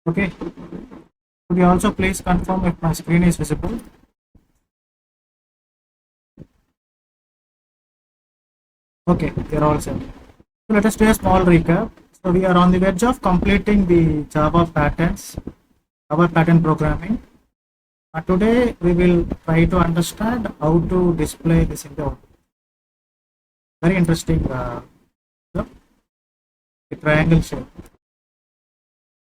Okay. Could you also please confirm if my screen is visible? Okay, you're all set. So let us do a small recap. So we are on the verge of completing the Java patterns, our pattern programming. Today we will try to understand how to display this in the output. Very interesting the triangle shape.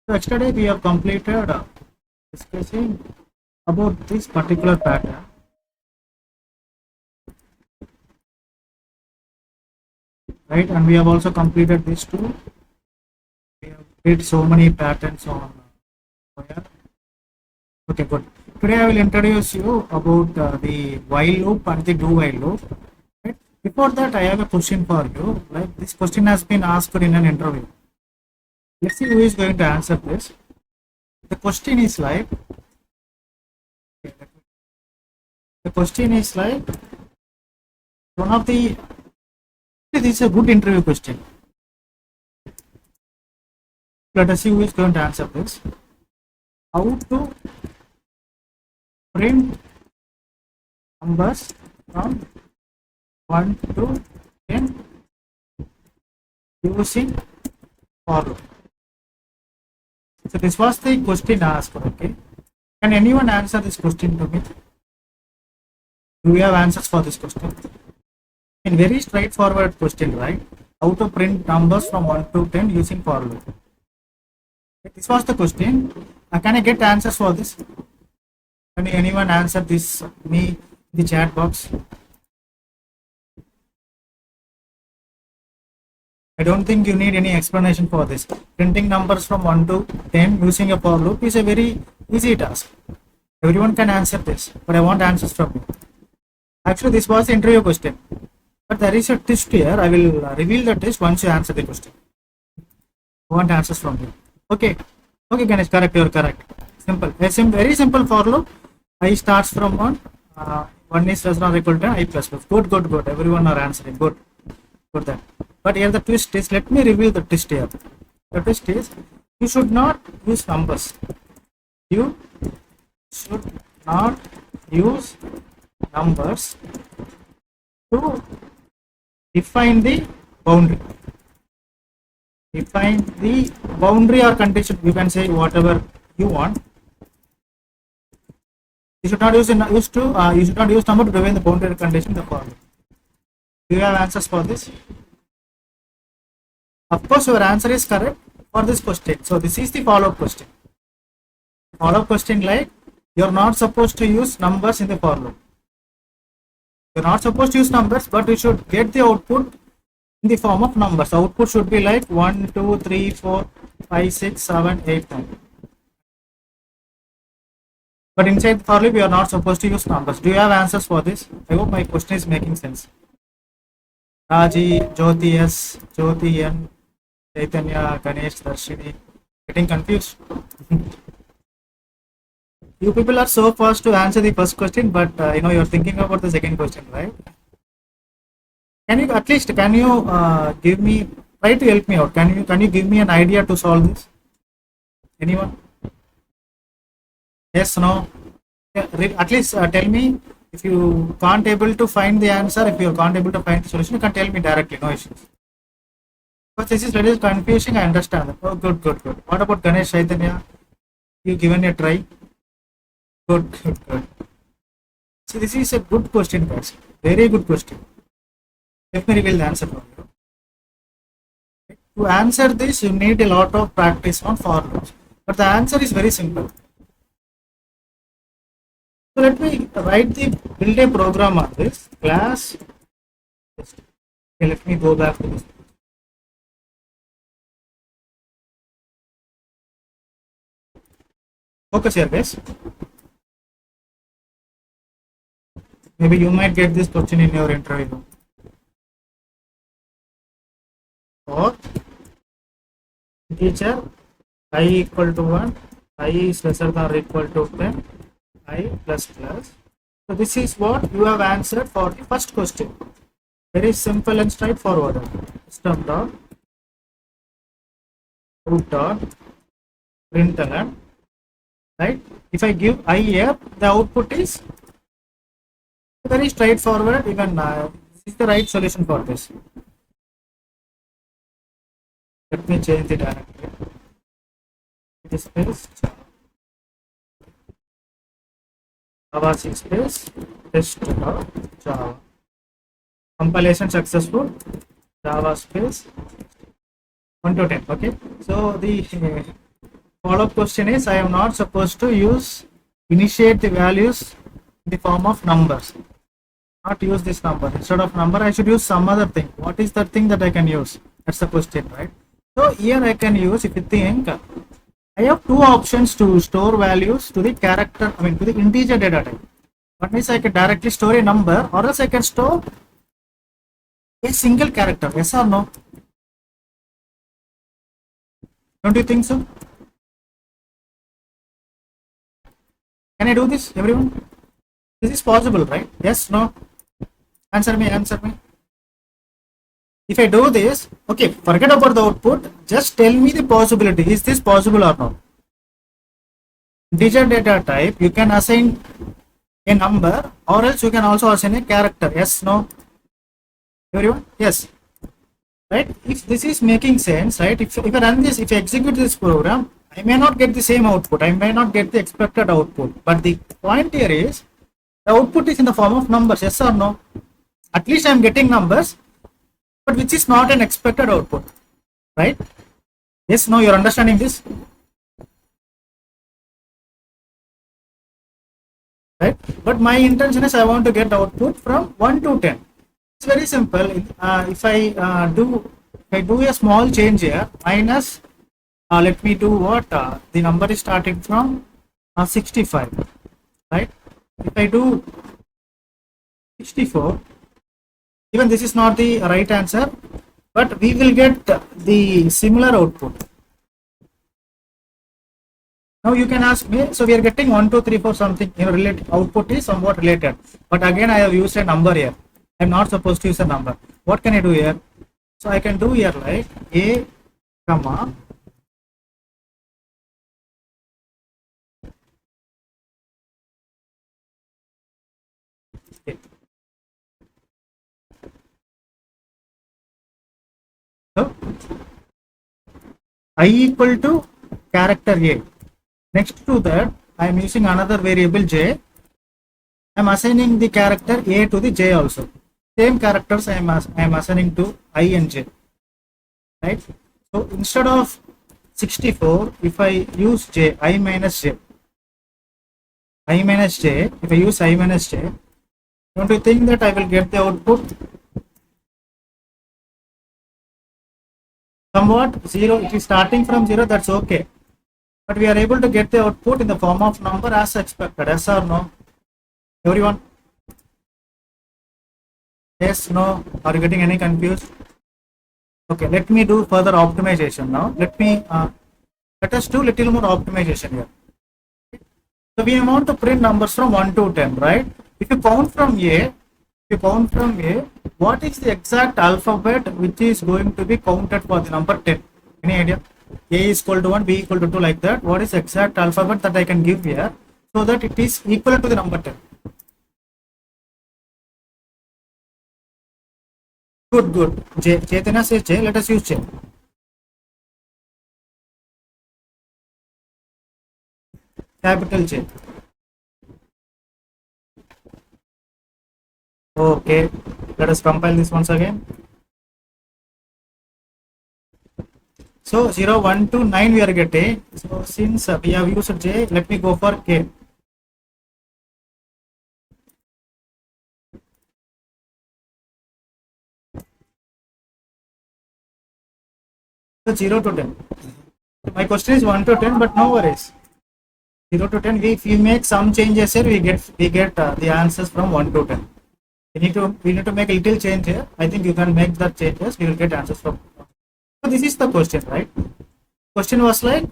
So yesterday we have completed discussing about this particular pattern. Right, and we have also completed this too. We have did so many patterns on here. Okay, good. Today I will introduce you about the while loop and the do while loop. Right? Before that, I have a question for you. Like this question has been asked in an interview. Let's see who is going to answer this. The question is like, one of the, this is a good interview question. Let us see who is going to answer this. How to print numbers from 1 to 10 using for loop. So this was the question asked. Okay, can anyone answer this question to me? Do we have answers for this question? In very straightforward question, right? How to print numbers from 1 to 10 using for loop. This was the question. Can I get answers for this? Can anyone answer this me in the chat box? I don't think you need any explanation for this. Printing numbers from 1 to 10 using a for loop is a very easy task. Everyone can answer this, but I want answers from you. Actually, this was the interview question. But there is a twist here. I will reveal the twist once you answer the question. I want answers from you. Okay. Okay, Ganesh, correct. You're correct. Simple. Very simple for loop. I starts from 1. 1 is less than or equal to I plus plus. Good. Everyone are answering. Good that. But here the twist is, let me reveal the twist here. The twist is, you should not use numbers. You should not use numbers to define the boundary. Define the boundary or condition. You can say whatever you want. You should not use you should not use number to define the boundary condition in the form. Do you have answers for this? Of course, your answer is correct for this question. So this is the follow-up question. Follow-up question like, you're not supposed to use numbers in the for loop. You're not supposed to use numbers, but you should get the output in the form of numbers. Output should be like 1, 2, 3, 4, 5, 6, 7, 8, 9. But inside the for loop, you are not supposed to use numbers. Do you have answers for this? I hope my question is making sense. Raji, Jyoti S, Jyoti N, Chaitanya, Ganesh, Darshini. Getting confused? You people are so fast to answer the first question, but you're thinking about the second question, right? Can you at least give me, try to help me out? Can you give me an idea to solve this? Anyone? Yes, no? Yeah, at least tell me if you can't able to find the answer. If you can't able to find the solution, you can tell me directly. No issues. But this is little confusing. I understand. Oh, good. What about Ganesh, Chaitanya? You given a try? Good. See, this is a good question, guys. Very good question. Let me reveal the answer for you. To answer this, you need a lot of practice on for loops. But the answer is very simple. So let me build a program on this class. Okay, let me go back to this. Focus here, guys. Maybe you might get this question in your interview. Or integer I equal to 1, I is lesser than or equal to 10, I plus plus. So this is what you have answered for the first question. Very simple and straightforward. System dot out dot println, right? If I give I here, the output is very straightforward. Even this is the right solution for this. Let me change the directory. It is space Java C space test.java. Compilation successful. Java space 1 to 10. Okay. So the follow-up question is, I am not supposed to initiate the values in the form of numbers. Not use this number. Instead of number, I should use some other thing. What is the thing that I can use? That's the question, right? So here I can use, if you think, I have two options to store values to the character, to the integer data type. One is I can directly store a number, or else I can store a single character. Yes or no? Don't you think so? Can I do this, everyone? This is possible, right? Yes, no? Answer me. If I do this, okay, forget about the output. Just tell me the possibility. Is this possible or not? Integer data type, you can assign a number, or else you can also assign a character. Yes, no? Everyone? Yes. Right? If this is making sense, right? If I run this, if I execute this program, I may not get the same output. I may not get the expected output. But the point here is, the output is in the form of numbers. Yes or no? At least I am getting numbers, but which is not an expected output. Right? Yes, no? You're understanding this? Right? But my intention is I want to get output from 1 to 10. It's very simple. If I do a small change here, minus, let me do what? The number is starting from 65, right? If I do 64, even this is not the right answer, but we will get the similar output. Now you can ask me, so we are getting 1, 2, 3, 4 something, related output is somewhat related, but again I have used a number here. I'm not supposed to use a number. What can I do here? So I can do here like a comma a. So I equal to character a. Next to that, I am using another variable j. I am assigning the character a to the j also. Same characters I am assigning to I and j. Right? So instead of 64, if I use j, I minus j, if I use I minus j, don't you think that I will get the output somewhat 0? It is starting from 0, that's okay. But we are able to get the output in the form of number as expected. Yes or no? Everyone? Yes, no? Are you getting any confused? Okay, let me do further optimization now. Let us do little more optimization here. So we want to print numbers from 1 to 10, right? If you count from A, what is the exact alphabet which is going to be counted for the number 10? Any idea? A is equal to 1, B equal to 2, like that. What is the exact alphabet that I can give here so that it is equal to the number 10? Good. J. Chaitanya says J. Let us use J. Capital J. Okay. Let us compile this once again. So 0, 1 to 9 we are getting. So since we have used J, let me go for K. So 0 to 10. My question is 1 to 10, but no worries. 0 to 10, if we make some changes here, we get the answers from 1 to 10. We need to make a little change here. I think you can make that changes. We will get answers from. So this is the question, right? Question was like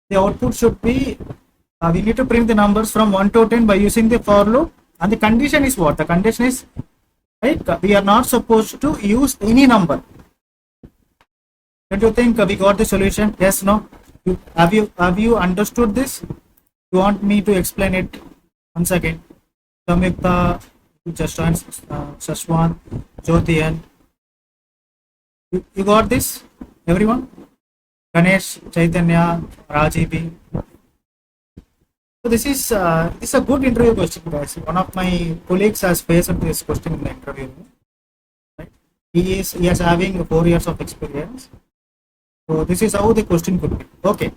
the output should be. We need to print the numbers from 1 to 10 by using the for loop, and the condition is what? The condition is like we are not supposed to use any number. Don't you think we got the solution? Yes, no? Have you understood this? You want me to explain it once again? Samyukta, just joined, Sashwan, Jyotian. You got this, everyone? Ganesh, Chaitanya, Rajiv. So this is a good interview question, guys. One of my colleagues has faced this question in the interview. Right? He is having 4 years of experience. So this is how the question could be. Okay,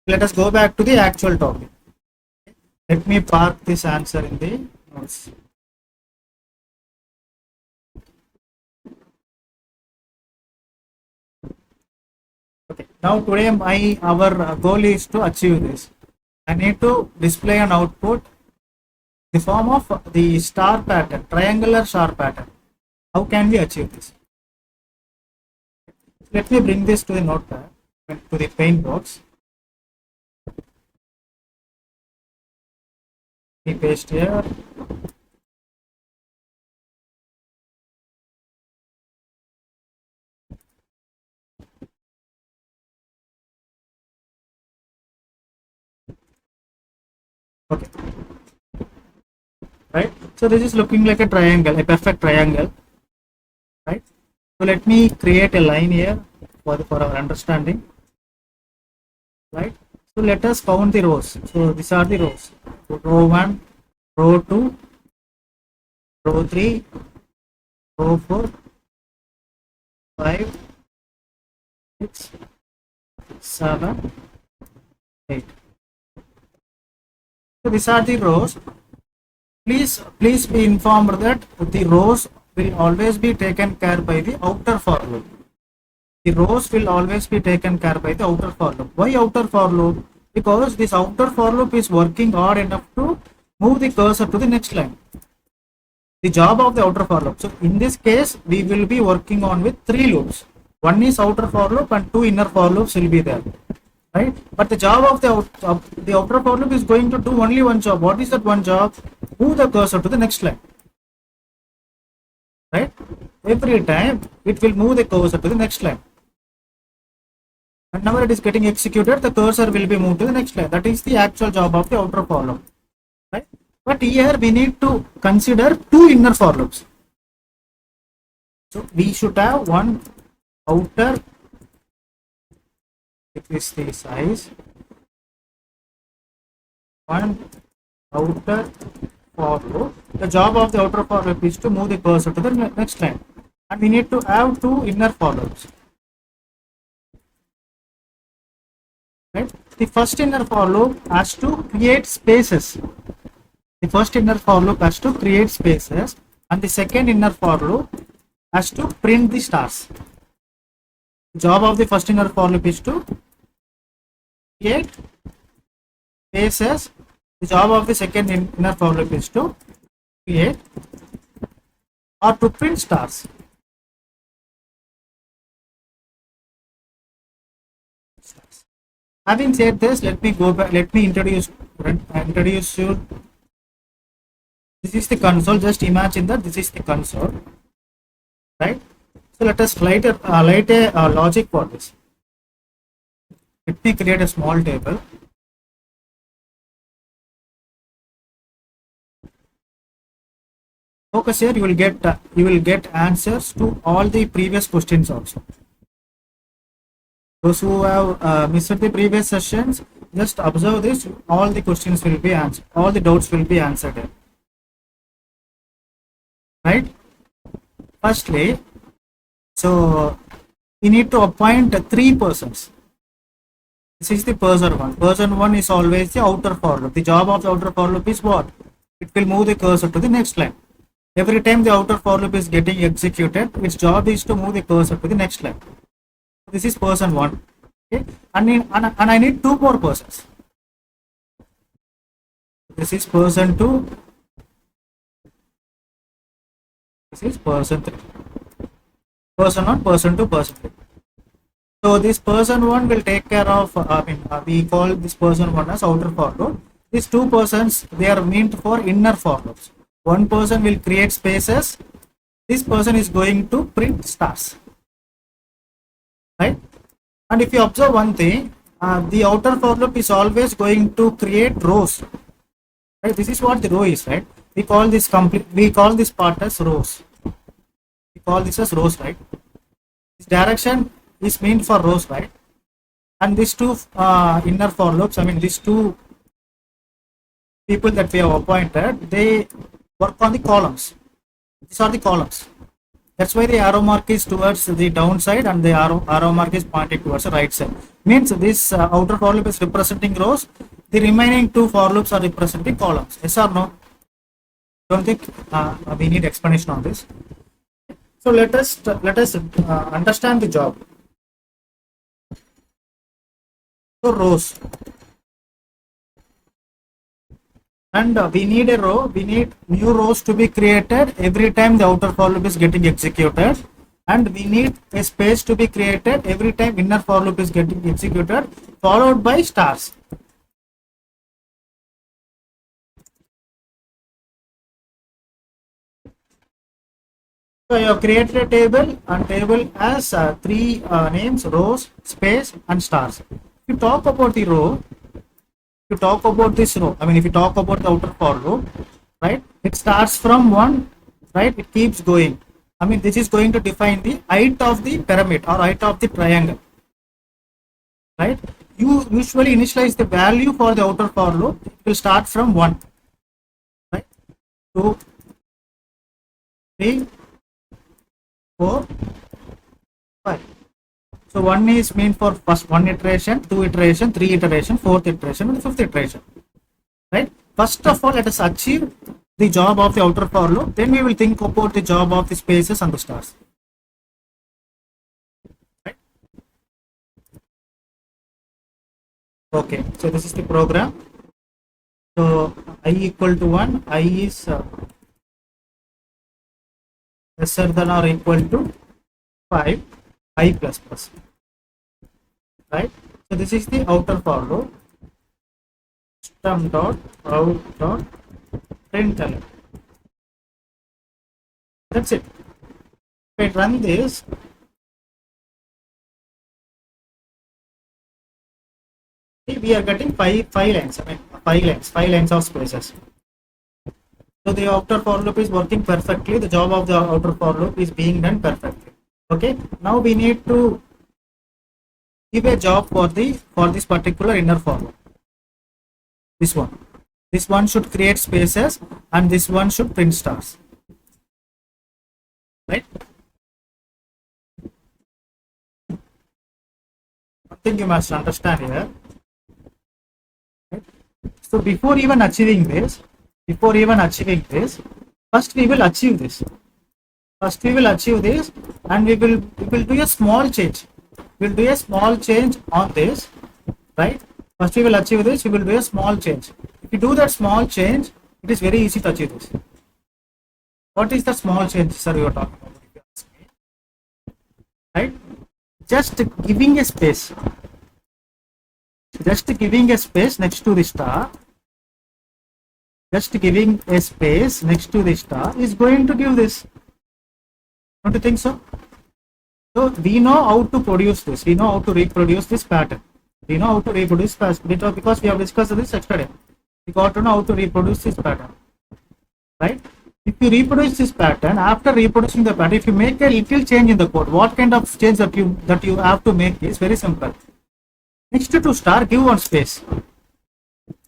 let us go back to the actual topic. Let me park this answer in the notes. Okay, now today our goal is to achieve this. I need to display an output in the form of the star pattern, triangular star pattern. How can we achieve this? Let me bring this to the notepad, to the paint box. We paste here. Okay, right? So this is looking like a triangle, a perfect triangle, right? So let me create a line here for our understanding, right? So let us count the rows. So these are the rows. So row 1, row 2, row 3, row 4, 5, 6, 7, 8. So these are the rows. Please be informed that the rows will always be taken care by the outer for loop. The rows will always be taken care by the outer for loop. Why outer for loop? Because this outer for loop is working hard enough to move the cursor to the next line. The job of the outer for loop. So in this case, we will be working on with 3 loops. One is outer for loop and 2 inner for loops will be there. Right? But the job of the outer for loop is going to do only one job. What is that one job? Move the cursor to the next line. Right? Every time it will move the cursor to the next line. Whenever it is getting executed, the cursor will be moved to the next line. That is the actual job of the outer for loop. Right? But here we need to consider 2 inner for loops. So we should have one outer. It is the size. One outer for loop. The job of the outer for loop is to move the cursor to the next line, and we need to have 2 inner for loops. Right? The first inner for loop has to create spaces. The first inner for loop has to create spaces, and the second inner for loop has to print the stars. The job of the first inner for loop is to create spaces. The job of the second inner for loop is to create or to print stars. Having said this, let me go back. Let me introduce you. This is the console. Just imagine that this is the console, right? So let us write a logic for this. Let me create a small table. Focus here. You will get answers to all the previous questions also. Those who have missed the previous sessions, just observe this. All the questions will be answered. All the doubts will be answered. Right? Firstly, so we need to appoint 3 persons. This is the person 1. Person 1 is always the outer for loop. The job of the outer for loop is what? It will move the cursor to the next line. Every time the outer for loop is getting executed, its job is to move the cursor to the next line. This is person 1. Okay? And I need 2 more persons. This is person 2. This is person 3. Person 1, person 2, person 3. So this person 1 will take care of, we call this person 1 as outer for loop. These 2 persons, they are meant for inner for loops. One person will create spaces. This person is going to print stars. Right? And if you observe one thing, the outer for loop is always going to create rows. Right? This is what the row is, right? We call this complete. We call this part as rows. We call this as rows, right? This direction is meant for rows, right? And these two inner for loops, I mean these two people that we have appointed, they work on the columns. These are the columns. That's why the arrow mark is towards the downside and the arrow mark is pointing towards the right side. Means this outer for loop is representing rows. The remaining two for loops are representing columns. Yes or no? Don't think we need explanation on this. So let us understand the job. So rows, and we need a row. We need new rows to be created every time the outer for loop is getting executed, and we need a space to be created every time inner for loop is getting executed, followed by stars. So you have created a table, and table has three names: rows, space, and stars. If you talk about the row, if you talk about this row, I mean, if you talk about the outer for loop, right? It starts from one, right? It keeps going. I mean, this is going to define the height of the pyramid or height of the triangle, right? You usually initialize the value for the outer for loop. It will start from one, right? Two, three, four, five. So one is meant for first one iteration, two iteration, three iteration, fourth iteration, and fifth iteration, right? First of all, let us achieve the job of the outer for loop. Then we will think about the job of the spaces and the stars. Right? Okay, so this is the program. So I equal to 1, I is lesser than or equal to 5, I plus plus. Right? So this is the outer for loop. System dot out dot println. That's it. If I run this, we are getting five lines. I mean, five lines of spaces. So the outer for loop is working perfectly. The job of the outer for loop is being done perfectly. Okay. Now we need to give a job for this particular inner for loop. This one. This one should create spaces, and this one should print stars. Right? One thing you must understand here. Right? So before even achieving this, first we will achieve this. First we will achieve this, and we will do a small change. We'll do a small change on this, right? First we will achieve this, we will do a small change. If you do that small change, it is very easy to achieve this. What is the small change, sir, you are talking about? If you ask me, right? Just giving a space. Just giving a space next to the star. Just giving a space next to the star is going to give this. Don't you think so? So we know how to produce this. We know how to reproduce this pattern. We know how to reproduce pattern because we have discussed this yesterday. We got to know how to reproduce this pattern, right? If you reproduce this pattern, after reproducing the pattern, if you make a little change in the code, what kind of change that you have to make is very simple. Next to star, give one space.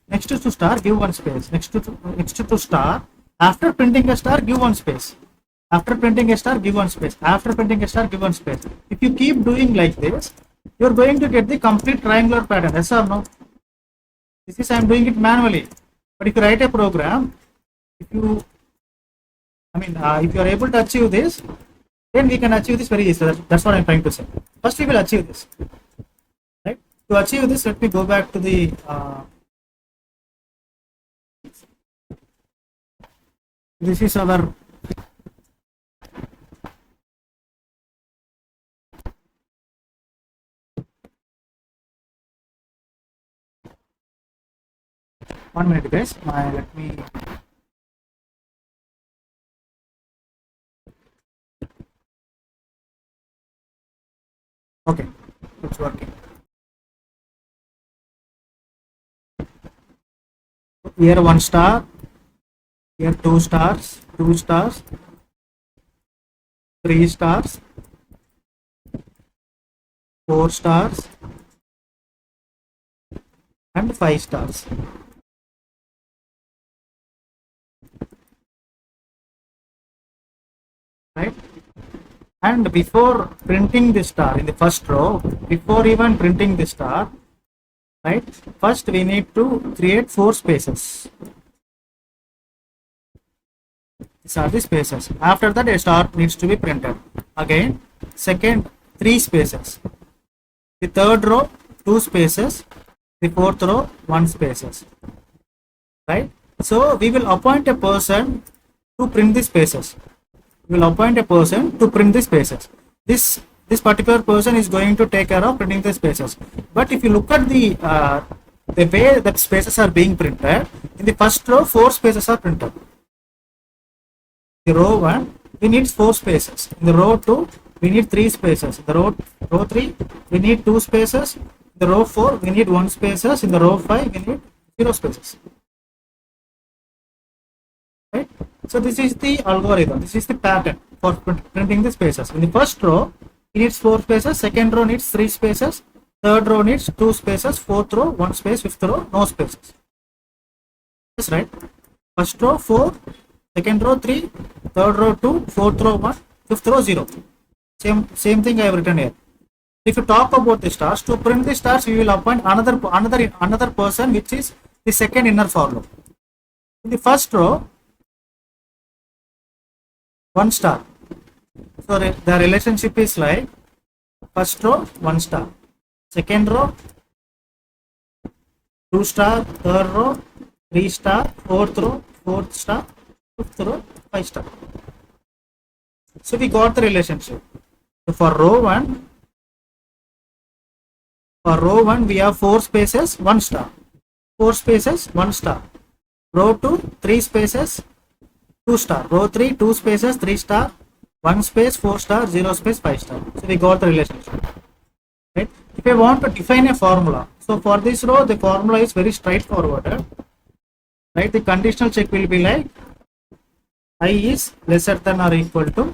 Next to star, give one space. Next to star, after printing a star, give one space. After printing a star, give one space. After printing a star, give one space. If you keep doing like this, you are going to get the complete triangular pattern. Yes or no? This is I am doing it manually. But if you write a program, if you are able to achieve this, then we can achieve this very easily. That's what I'm trying to say. First, we will achieve this. Right? To achieve this, let me go back to the. This is our. One minute, guys. Let me. Okay, it's working. here 1 star, here 2 stars, 2 stars, 3 stars, 4 stars, and 5 stars. Right? And before printing the star in the first row, before even printing the star, right, first we need to create 4 spaces. These are the spaces. After that, a star needs to be printed. Again, second, 3 spaces. The third row, 2 spaces. The fourth row, 1 spaces. Right? So we will appoint a person to print the spaces. We will appoint a person to print the spaces. This particular person is going to take care of printing the spaces. But if you look at the way that spaces are being printed, in the first row, 4 spaces are printed. The row 1, we need 4 spaces. In the row 2, we need 3 spaces. In the row 3, we need 2 spaces. In the row 4, we need 1 spaces. In the row 5, we need 0 spaces. Right? So this is the algorithm. This is the pattern for printing the spaces. In the first row, it needs 4 spaces. Second row needs 3 spaces. Third row needs 2 spaces. Fourth row 1 space. Fifth row no spaces. That's right. First row 4. Second row 3. Third row 2. Fourth row 1. Fifth row 0. Same thing I have written here. If you talk about the stars, to print the stars, we will appoint another person, which is the second inner for loop. In the first row, 1 star. So the relationship is like first row 1 star, second row 2 star, third row 3 star, fourth row 4 star, fifth row 5 star. So we got the relationship. So for row 1 we have 4 spaces 1 star, 4 spaces 1 star. Row 2 3 spaces 2 star. Row 3 2 spaces 3 star, 1 space 4 star, 0 space 5 star. So we got the relationship. Right? If I want to define a formula, so for this row the formula is very straightforward. Right? The conditional check will be like I is lesser than or equal to,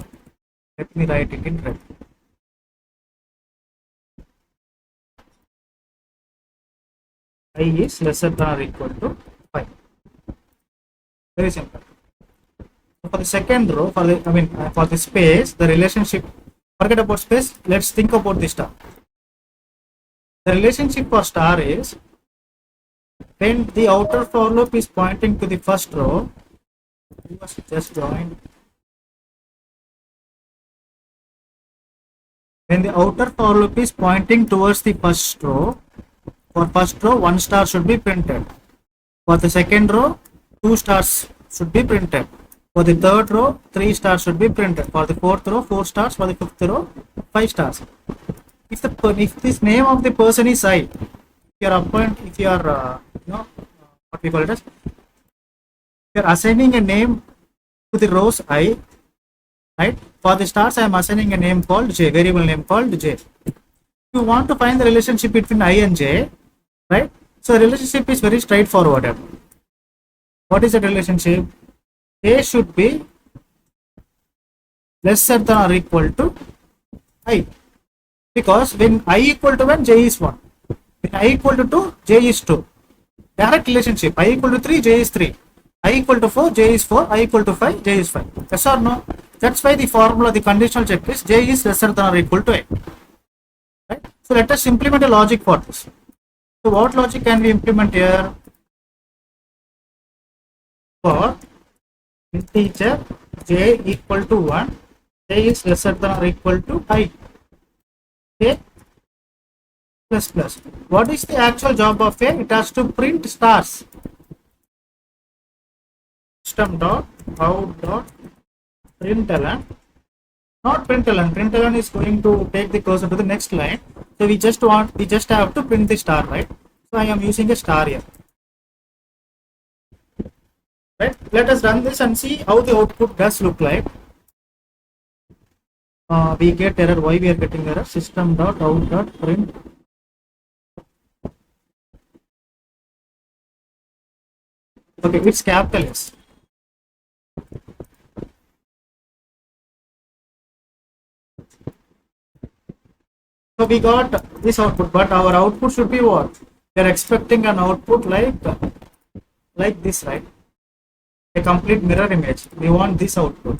let me write it in red. I is lesser than or equal to 5. Very simple. For the second row, for the space, the relationship, forget about space, let's think about the star. The relationship for star is when the outer for loop is pointing to the first row, you must just join. When the outer for loop is pointing towards the first row, for first row 1 star should be printed. For the second row, 2 stars should be printed. For the third row, 3 stars should be printed. For the fourth row, 4 stars. For the fifth row, 5 stars. If this name of the person is I, if you are what we call it as, you are assigning a name to the rows I, right? For the stars, I am assigning a name called J, variable name called J. If you want to find the relationship between I and J, right? So the relationship is very straightforward. What is the relationship? A should be lesser than or equal to I, because when I equal to 1, J is 1. When I equal to 2, J is 2. Direct relationship. I equal to 3, J is 3. I equal to 4, J is 4. I equal to 5, J is 5. Yes or no? That's why the formula, the conditional check is J is lesser than or equal to I. Right? So let us implement a logic for this. So what logic can we implement here? For integer J equal to 1, J is lesser than or equal to I. A plus plus. What is the actual job of A? It has to print stars. System dot out dot println, not println. Println is going to take the cursor to the next line. So we just have to print the star, right? So I am using a star here. Right? Let us run this and see how the output does look like. We get error. Why we are getting error? System dot out dot print. Okay, it's capital S. So we got this output, but our output should be what? We are expecting an output like this, right? A complete mirror image. We want this output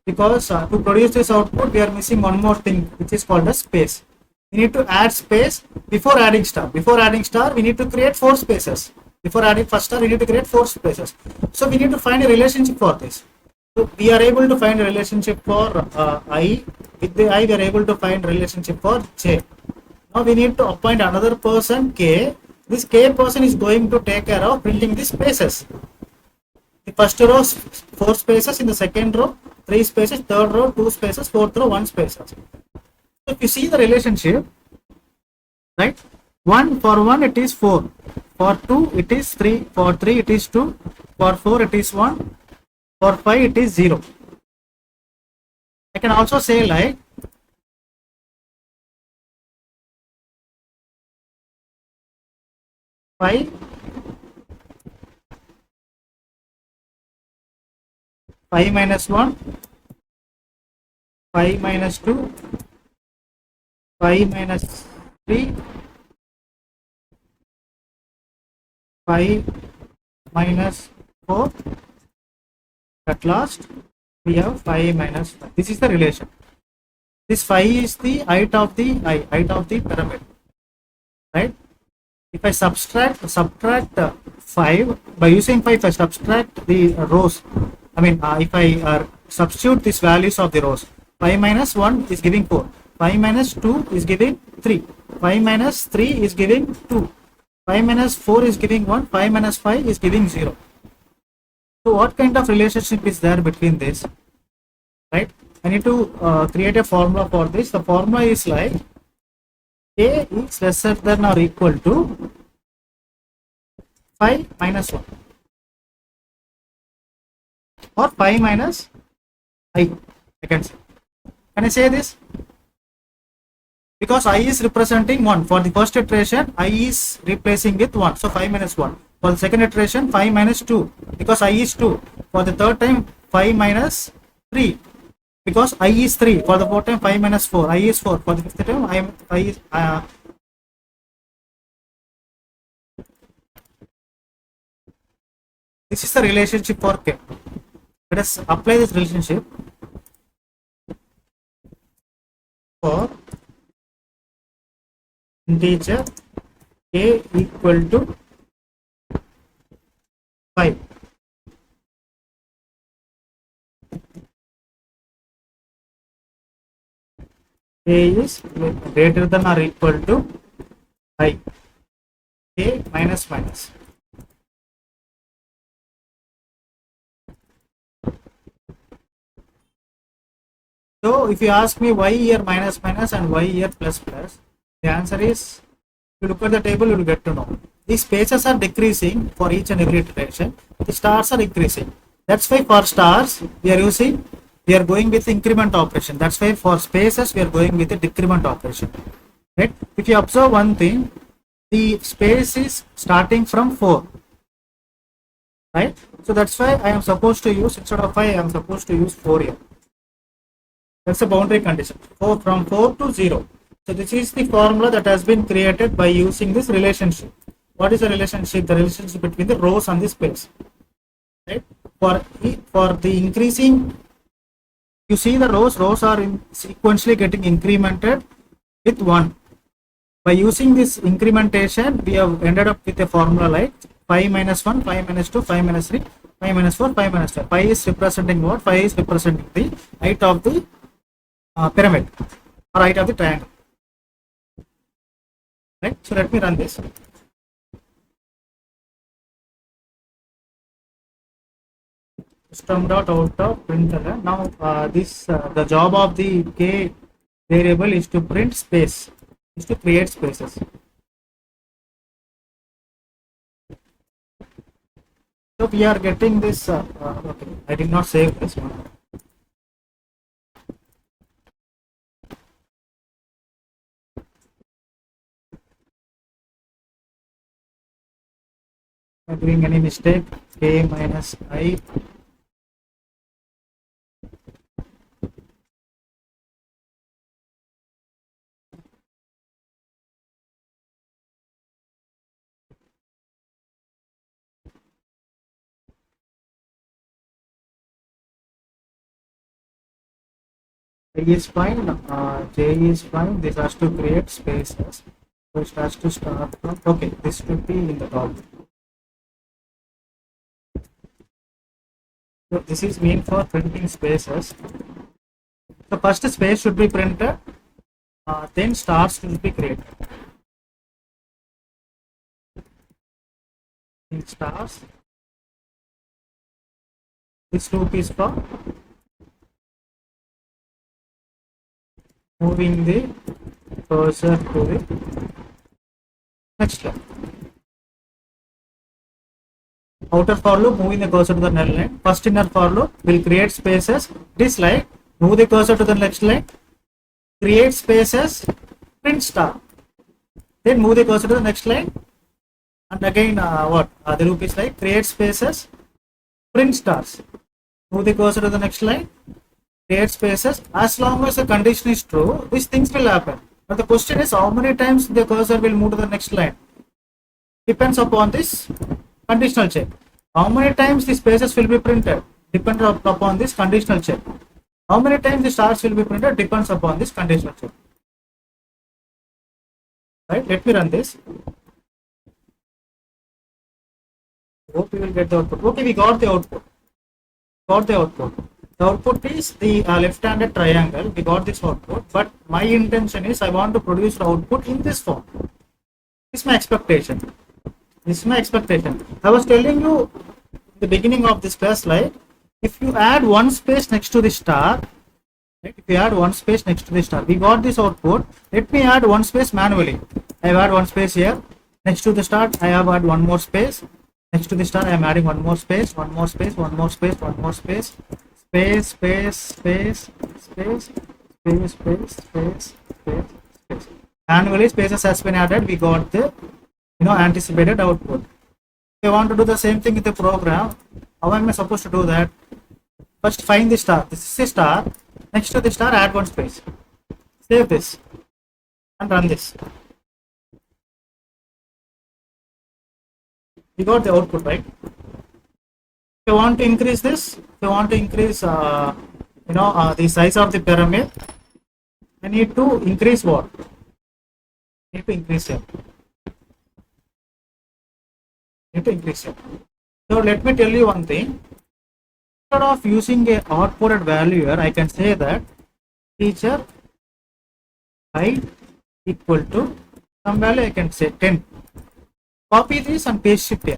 because to produce this output, we are missing one more thing, which is called as space. We need to add space before adding star. Before adding star, we need to create four spaces. Before adding first star, we need to create four spaces. So we need to find a relationship for this. So we are able to find a relationship for I. With the I, we are able to find relationship for J. Now we need to appoint another person K. This K person is going to take care of printing the spaces. The first row, four spaces. In the second row, three spaces. Third row, two spaces. Fourth row, one spaces. So if you see the relationship, right? 1 for 1 it is 4. For 2 it is 3. For 3 it is 2. For 4 it is 1. For 5 it is 0. I can also say like 5, 5 minus 1, 5 minus 2, 5 minus 3, 5 minus 4. At last we have 5 minus 5. This is the relation. This 5 is the height of the pyramid, right? If I subtract 5 by using 5, if I subtract the rows, I mean if I substitute these values of the rows, 5 minus 1 is giving 4, 5 minus 2 is giving 3, 5 minus 3 is giving 2, 5 minus 4 is giving 1, 5 minus 5 is giving 0. So what kind of relationship is there between this, right? I need to create a formula for this. The formula is like A is lesser than or equal to 5 minus 1 or 5 minus I can say. Can I say this? Because I is representing 1. For the first iteration, I is replacing with 1. So 5 minus 1. For the second iteration, 5 minus 2. Because I is 2. For the third time, 5 minus 3. Because I is 3. For the fourth time, 5 minus 4. I is 4. For the fifth time, I is this is the relationship for K. Let us apply this relationship for integer A equal to 5. A is greater than or equal to I. A minus minus. So if you ask me why here minus minus and why here plus plus, the answer is, if you look at the table, you will get to know. These spaces are decreasing for each and every iteration. The stars are increasing. That's why for stars we are going with increment operation. That's why for spaces we are going with a decrement operation. Right? If you observe one thing, the space is starting from 4. Right? So that's why I am supposed to use, instead of 5, I am supposed to use 4 here. That's a boundary condition. From 4 to 0. So this is the formula that has been created by using this relationship. What is the relationship? The relationship between the rows and the space. Right? For the increasing, you see the rows are sequentially getting incremented with 1. By using this incrementation, we have ended up with a formula like 5 minus 1, 5 minus 2, 5 minus 3, 5 minus 4, 5 minus 5. 5 is representing what? 5 is representing the height of the pyramid or height of the triangle. Right? So let me run this. System.out of println. Now the job of the K variable is to print space, is to create spaces. So we are getting this. Okay, I did not save this one. Am I doing any mistake? K minus I. J is fine. J is fine. This has to create spaces. So it has to start from. Okay, this should be in the top. So this is meant for printing spaces. The first space should be printed. Then stars should be created. In stars, this loop is for moving the cursor to the next line. Outer for loop, moving the cursor to the next line. First inner for loop will create spaces. This line, move the cursor to the next line, create spaces, print star. Then move the cursor to the next line. And again, the loop is like create spaces, print stars. Move the cursor to the next line, create spaces. As long as the condition is true, these things will happen. But the question is how many times the cursor will move to the next line. Depends upon this conditional check. How many times the spaces will be printed depends upon this conditional check. How many times the stars will be printed depends upon this conditional check. Right? Let me run this. Hope we will get the output. Okay, we got the output. The output is the left-handed triangle. We got this output, but my intention is I want to produce the output in this form. This is my expectation. I was telling you the beginning of this class, like if you add one space next to the star, right? If you add one space next to the star, we got this output. Let me add one space manually. I have add one space here. Next to the star, I have add one more space. Next to the star, I am adding one more space, one more space, one more space, one more space, space, space, space, space, space, space, space, space. Manually, spaces has been added. We got the anticipated output. If I want to do the same thing with the program, how am I supposed to do that? First, find the star. This is a star. Next to the star, add one space. Save this and run this. You got the output, right? If you want to increase this, if you want to increase, the size of the pyramid, I need to increase what? I need to increase it. So let me tell you one thing. Instead of using a outputted value here, I can say that teacher height equal to some value. I can say 10. Copy this and paste it here,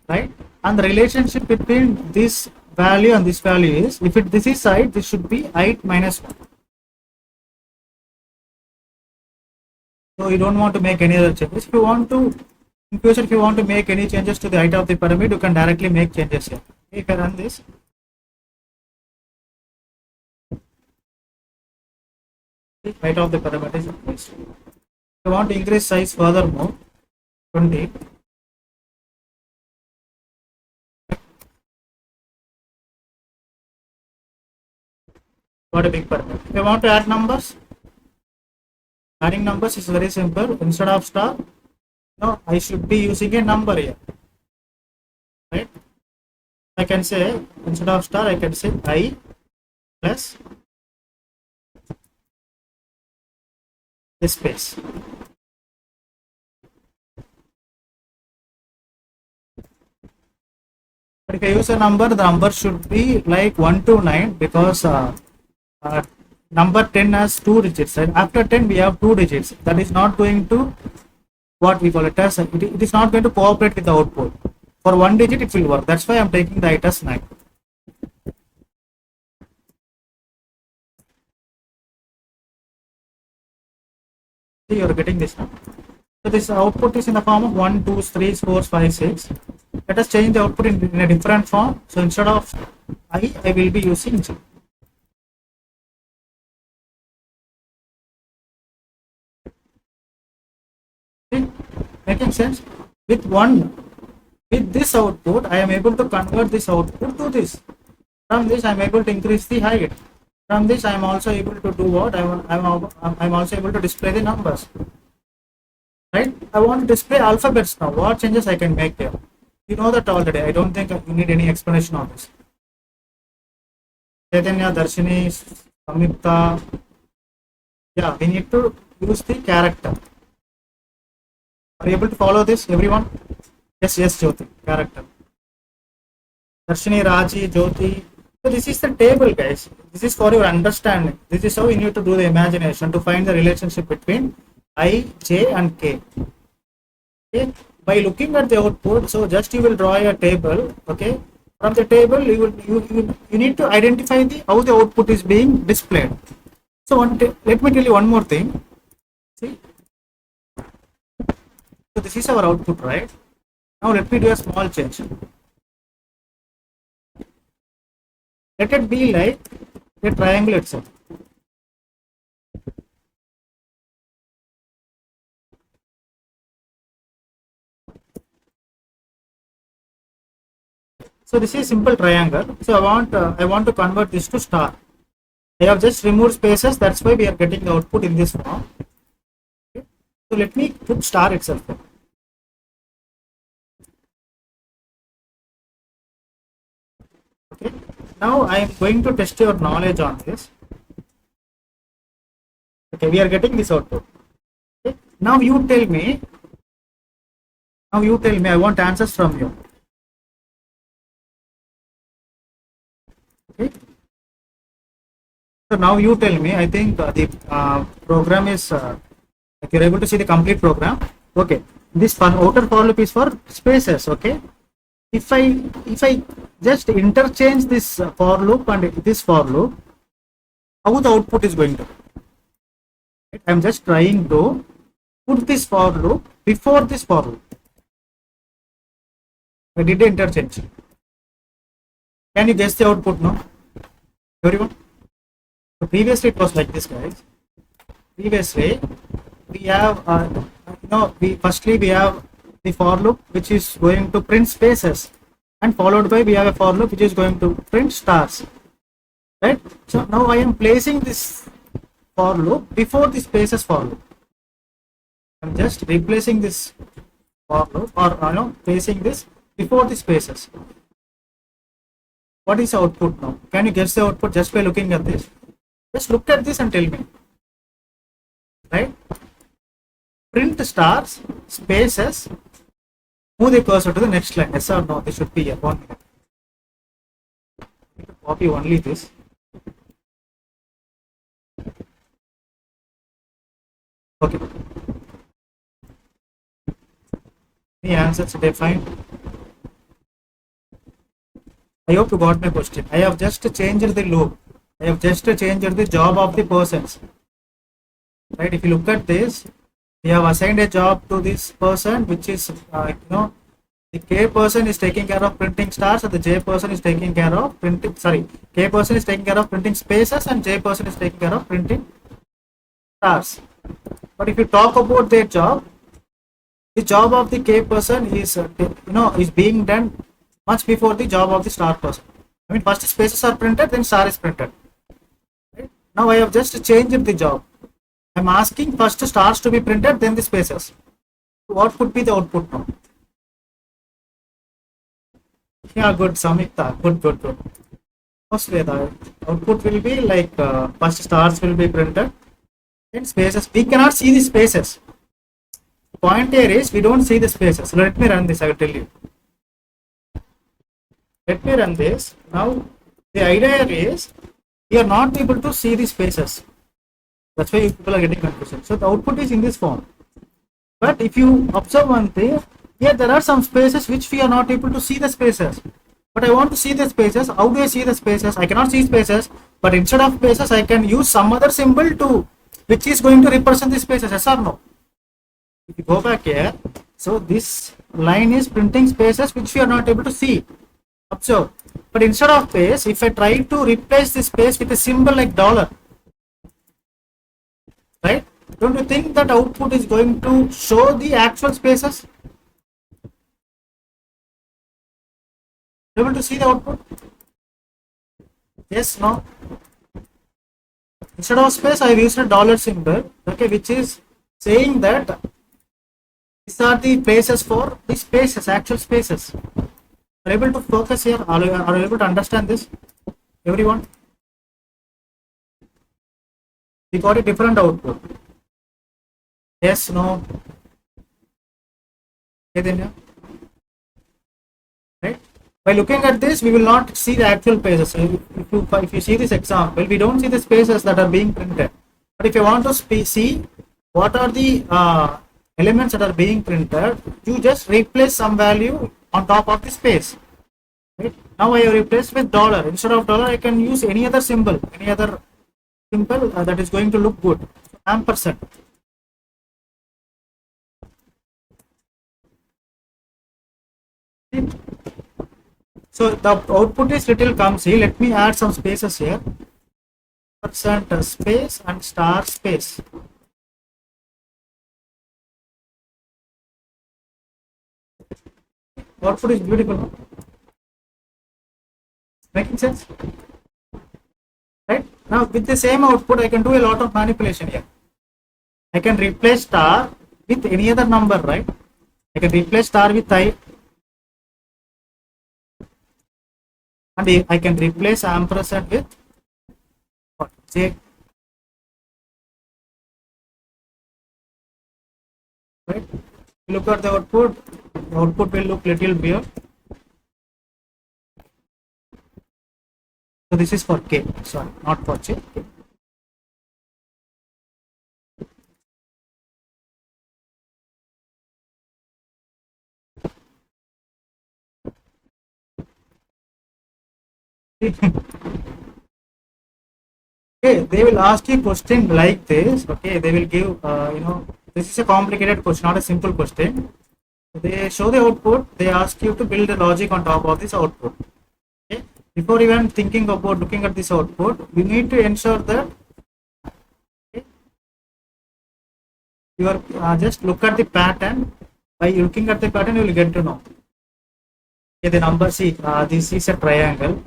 right? And the relationship between this value and this value is, if this is height, this should be height minus 1. So you don't want to make any other changes. If you want to, in future, if you want to make any changes to the height of the pyramid, you can directly make changes here. If I run this, the height of the pyramid is increased. If you want to increase size furthermore, 20. Got a big pyramid. If you want to add numbers, adding numbers is very simple. Instead of star, I should be using a number here, right? I can say, instead of star, I can say I plus this space. But if I use a number, the number should be like 1 to 9 because number 10 has 2 digits, and after 10 we have 2 digits. That is not going to, what we call it as, it is not going to cooperate with the output. For 1 digit it will work. That's why I am taking the height as 9. See, you are getting this now. So this output is in the form of 1, 2, 3, 4, 5, 6. Let us change the output in a different form. So instead of I will be using J. See, making sense? With this output, I am able to convert this output to this. From this, I am able to increase the height. From this, I am also able to do what? I'm also able to display the numbers. Right? I want to display alphabets now. What changes I can make here? You know that already. I don't think you need any explanation on this. Chaitanya, Darshini, Samyukta. Yeah, we need to use the character. Are you able to follow this, everyone? Yes, Jyoti, character. Darshini, Raji, Jyoti. So this is the table, guys. This is for your understanding. This is how you need to do the imagination to find the relationship between I, J and K. Okay. By looking at the output, so just you will draw a table. Okay. From the table, you need to identify how the output is being displayed. So let me tell you one more thing. See. So this is our output, right? Now let me do a small change. Let it be like a triangle itself. So this is simple triangle. So I want to convert this to star. I have just removed spaces. That's why we are getting the output in this form. Okay. So let me put star itself. Okay. Now I am going to test your knowledge on this. Okay, we are getting this output. Okay. Now you tell me. I want answers from you. Okay. So now you tell me. I think the program is. If you're able to see the complete program. Okay. This outer for loop is for spaces. Okay. If I just interchange this for loop and this for loop, how the output is going to? I'm just trying to put this for loop before this for loop. I did the interchange. Can you guess the output now? Everyone? So previously it was like this, guys. Previously we have firstly we have the for loop which is going to print spaces, and followed by we have a for loop which is going to print stars, right? So now I am placing this for loop before the spaces for loop. I'm just replacing this for loop, or placing this before the spaces. What is the output now? Can you guess the output just by looking at this? Just look at this and tell me, right? Print stars, spaces, move the cursor to the next line. Yes or no? This should be here. 1 minute. Copy only this. Okay. Any answers defined? I hope you got my question. I have just changed the loop. I have just changed the job of the persons. Right? If you look at this, we have assigned a job to this person, which is the K person is taking care of printing stars, and the J person is taking care of printing. Sorry, K person is taking care of printing spaces, and J person is taking care of printing stars. But if you talk about their job, the job of the K person is is being done much before the job of the star person. I mean, first spaces are printed, then star is printed. Right? Now I have just changed the job. I am asking first stars to be printed, then the spaces. What could be the output now? Yeah, good, Samyukta. Good. Mostly the output will be like first stars will be printed, then spaces. We cannot see the spaces. The point here is we don't see the spaces. Let me run this. I will tell you. Let me run this. Now the idea is we are not able to see the spaces. That's why people are getting confused. So the output is in this form. But if you observe one thing, here there are some spaces which we are not able to see the spaces. But I want to see the spaces. How do I see the spaces? I cannot see spaces, but instead of spaces, I can use some other symbol to which is going to represent the spaces. Yes or no? If you go back here, so this line is printing spaces which we are not able to see. Observe. But instead of space, if I try to replace the space with a symbol like dollar, right? Don't you think that output is going to show the actual spaces? Able to see the output? Yes, no. Instead of space, I have used a dollar symbol, okay, which is saying that these are the places for the spaces, actual spaces. Are you able to focus here? Are you able to understand this? Everyone? We got a different output. Yes, no. Chaitanya? Right? By looking at this, we will not see the actual spaces. If you see this example, we don't see the spaces that are being printed. But if you want to see what are the elements that are being printed, you just replace some value on top of the space. Right? Now I have replaced with dollar. Instead of dollar, I can use any other symbol, that is going to look good. Ampersand. So the output is little clumsy. Let me add some spaces here. Percent space and star space. Output is beautiful. Making sense? Right? Now with the same output, I can do a lot of manipulation here. I can replace star with any other number, right? I can replace star with I, and I can replace ampersand with what? J. Right? Look at the output. The output will look little weird. So this is for K. Sorry, not for J. K. Okay, they will ask you question like this. Okay, they will give this is a complicated question, not a simple question. They show the output. They ask you to build a logic on top of this output. Okay, before even thinking about looking at this output, you need to ensure that okay, you are just look at the pattern. By looking at the pattern, you will get to know. Okay, the number, see, this is a triangle,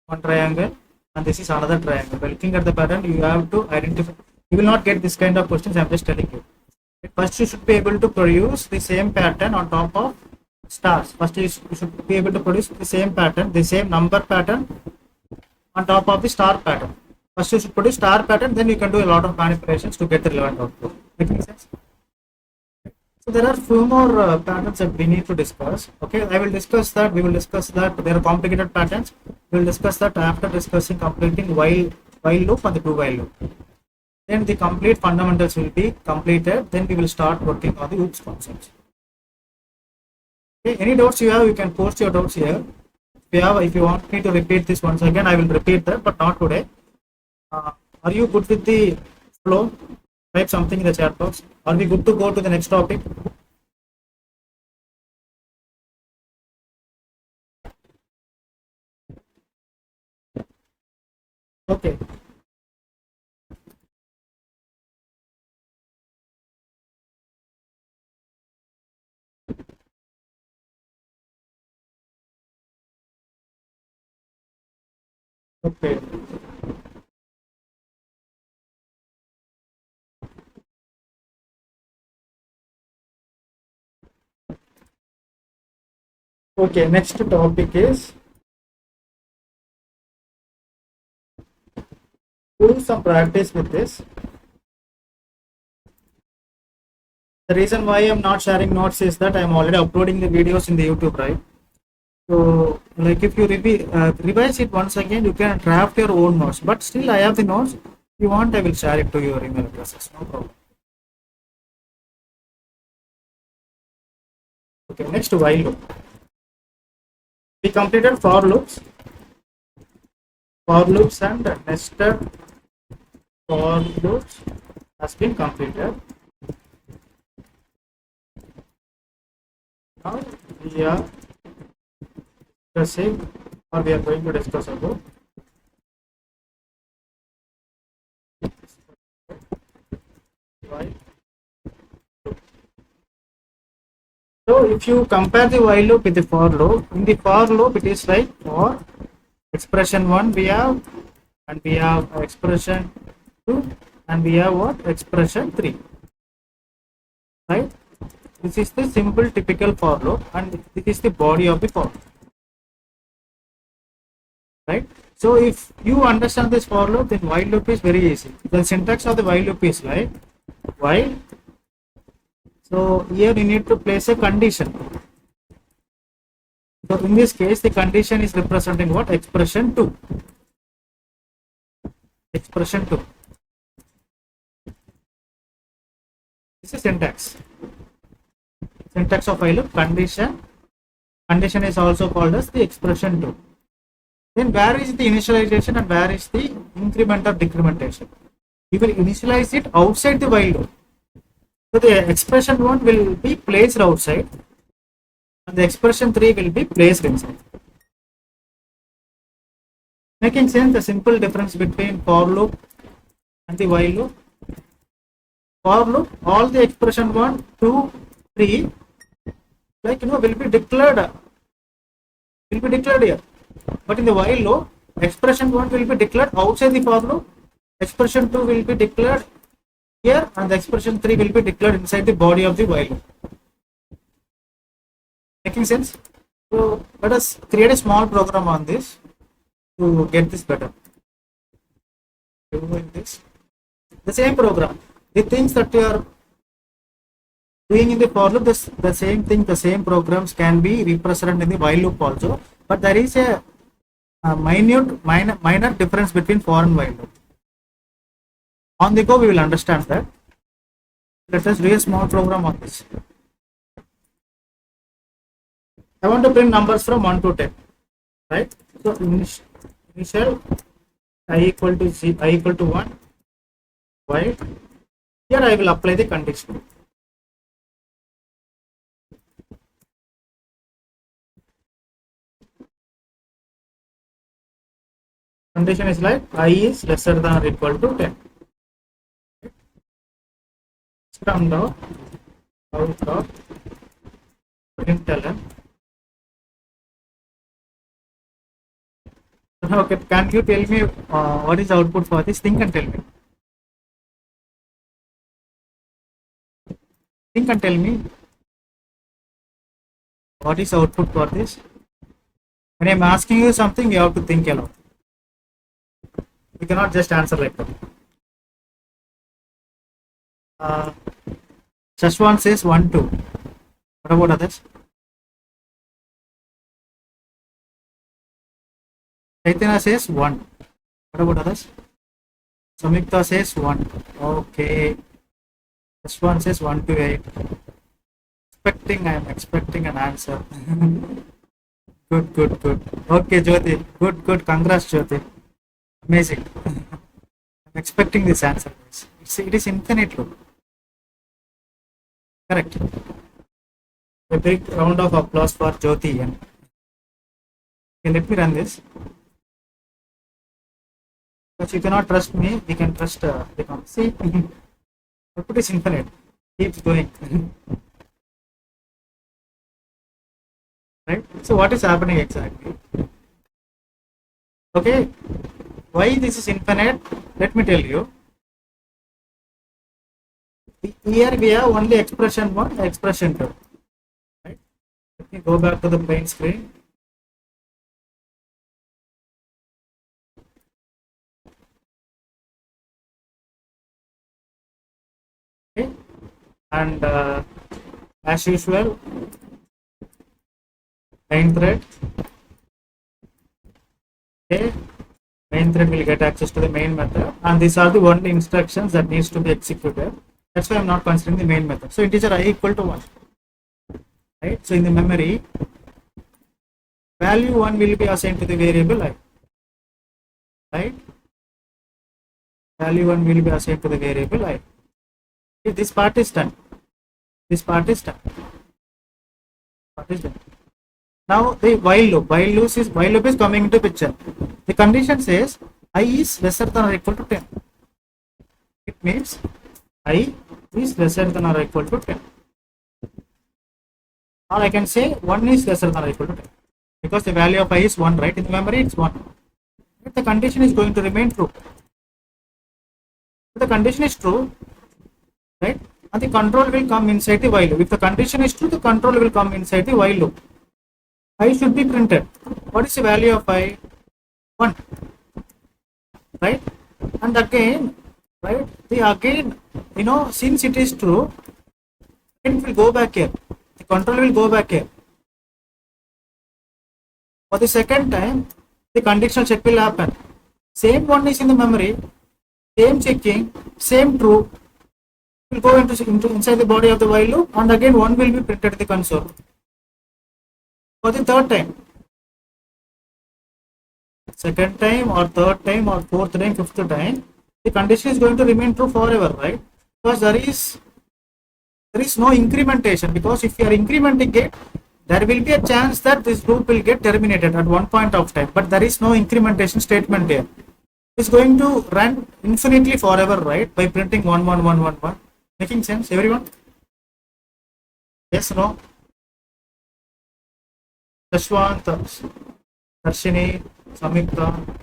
one triangle, and this is another triangle. By looking at the pattern, you have to identify. You will not get this kind of questions. I am just telling you. First, you should be able to produce the same pattern on top of stars. First, you should be able to produce the same pattern, the same number pattern on top of the star pattern. First, you should produce star pattern, then you can do a lot of manipulations to get the relevant output. Making sense? So there are few more patterns that we need to discuss. Okay, I will discuss that. We will discuss that. There are complicated patterns. We will discuss that after discussing completing while loop and the do while loop. Then the complete fundamentals will be completed. Then we will start working on the OOPS concepts. Okay, any doubts you have, you can post your doubts here. If you want me to repeat this once again, I will repeat that, but not today. Are you good with the flow? Type something in the chat box. Are we good to go to the next topic? Okay. Okay. Okay. Next topic is do some practice with this. The reason why I'm not sharing notes is that I'm already uploading the videos in the YouTube, right? So, like if you revise it once again, you can draft your own notes. But still, I have the notes. If you want, I will share it to your email addresses. No problem. Okay, next while loop. We completed for loops and nested for loops has been completed. Now we are discussing, or we are going to discuss about while So if you compare the while loop with the for loop, in the for loop it is like for expression 1 we have, and we have expression 2, and we have what, expression 3, right? This is the simple typical for loop, and this is the body of the for loop, right? So if you understand this for loop, then while loop is very easy. The syntax of the while loop is like while. So here you need to place a condition. So in this case, the condition is representing what? Expression 2. Expression 2. This is syntax. Syntax of while loop, condition. Condition is also called as the expression 2. Then where is the initialization and where is the increment or decrementation? You will initialize it outside the while loop. So the expression 1 will be placed outside, and the expression 3 will be placed inside. Making sense? The simple difference between for loop and the while loop. For loop, all the expression 1, 2, 3, like will be declared here. But in the while loop, expression 1 will be declared outside the for loop, expression 2 will be declared here, and the expression 3 will be declared inside the body of the while loop. Making sense? So let us create a small program on this to get this better. Doing this, the same program, the things that you are doing in the for loop, the same thing, the same programs can be represented in the while loop also, but there is a minor difference between for and while loop. On the go, we will understand that. Let us do a small program on this. I want to print numbers from 1 to 10, right? So initial I equal to 1, while here I will apply the condition. Condition is like I is lesser than or equal to 10. From dot out dot println. Okay, can you tell me what is the output for this? Think and tell me. Think and tell me what is the output for this. When I am asking you something, you have to think aloud. You cannot just answer like that. Shashwan says 1, 2. What about others? Chaitanya says 1. What about others? Samyukta says 1. Okay. Shashwan says 1 to 8. I am expecting an answer. Good. Okay, Jyoti. Good. Congrats, Jyoti. Amazing. I'm expecting this answer. It is infinite loop. Correct. A big round of applause for Jyoti. Okay, let me run this. But you cannot trust me, we can trust the company. See, output is infinite. Keeps going. Right? So what is happening exactly? Okay. Why this is infinite? Let me tell you. Here we have only expression 1, expression 2. Right? Let me go back to the plain screen. Okay. And as usual, main thread. Okay. Main thread will get access to the main method, and these are the only instructions that needs to be executed. That's why I'm not considering the main method. So integer I equal to 1. Right? So in the memory, value 1 will be assigned to the variable I. Right? Value 1 will be assigned to the variable I. Okay, this part is done. This part is done. Now the while loop is coming into picture. The condition says I is lesser than or equal to 10. It means I is lesser than or equal to 10. or I can say 1 is lesser than or equal to 10, because the value of I is 1, right? In the memory it's 1. If the condition is going to remain true, if the condition is true, right, and the control will come inside the while loop. If the condition is true, the control will come inside the while loop. I should be printed. What is the value of I? 1, right? And again, right, again, since it is true, it will go back here. The control will go back here. For the second time, the conditional check will happen. Same 1 is in the memory, same checking, same true, will go into inside the body of the while loop, and again 1 will be printed in the console. For the third time, second time or third time or fourth time, fifth time, the condition is going to remain true forever, right? Because there is no incrementation, because if you are incrementing it, there will be a chance that this loop will get terminated at one point of time, but there is no incrementation statement here. It's going to run infinitely forever, right? By printing 1 1 1 1 1. Making sense, everyone? Yes, no? Shashwant, Darshini, Samyukta.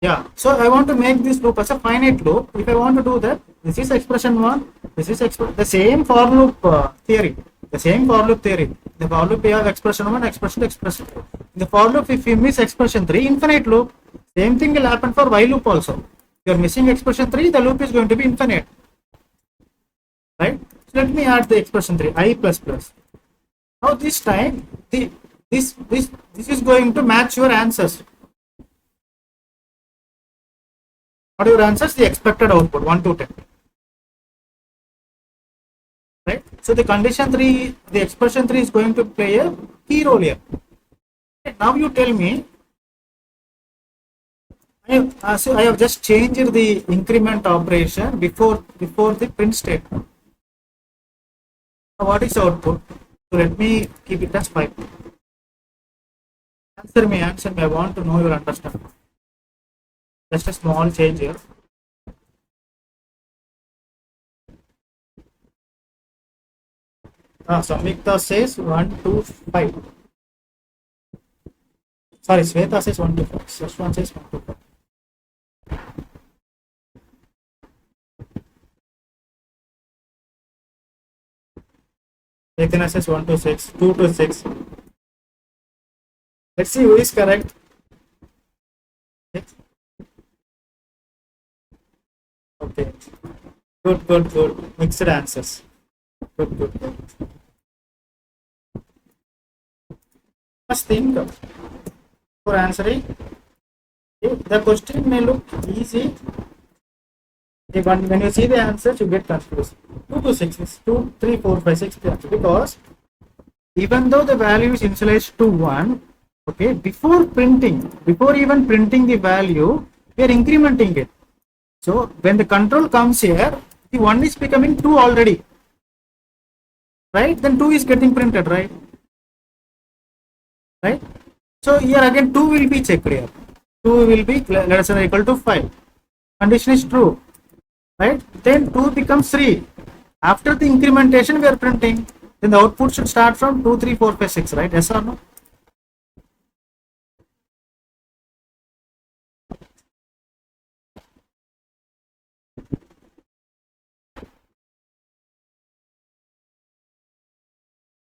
Yeah, so I want to make this loop as a finite loop. If I want to do that, this is expression 1, this is the same for loop theory. The same for loop theory. The for loop we have expression 1, expression 2. In the for loop, if you miss expression 3, infinite loop, same thing will happen for while loop also. If you are missing expression 3, the loop is going to be infinite. Right? So let me add the expression 3, I plus plus. Now this time, this is going to match your answers. What are your answers? The expected output, 1 to 10. Right? So the condition 3, the expression 3 is going to play a key role here. Okay, now you tell me, so I have just changed the increment operation before the print statement. Now what is the output? So let me keep it as 5. Answer me, I want to know your understanding. Just a small change here. Samyukta says 1 to 5. Sorry, Sweta says 1 to 5. Shashwant says 1 to 5. Chaitanya says 1 to 6, 2 to 6. Let's see who is correct. 6. Okay. Good. Mixed answers. Good. First thing for answering, the question may look easy. When you see the answers, you get confused. 2 to 6 is 2, 3, 4, 5, 6 the answer, because even though the value is initialized to 1, okay, before even printing the value, we are incrementing it. So when the control comes here, the 1 is becoming 2 already, right? Then 2 is getting printed, right? So here again 2 will be checked here. 2 will be less than or equal to 5. Condition is true, right? Then 2 becomes 3. After the incrementation we are printing, then the output should start from 2, 3, 4, 5, 6, right? Yes or no?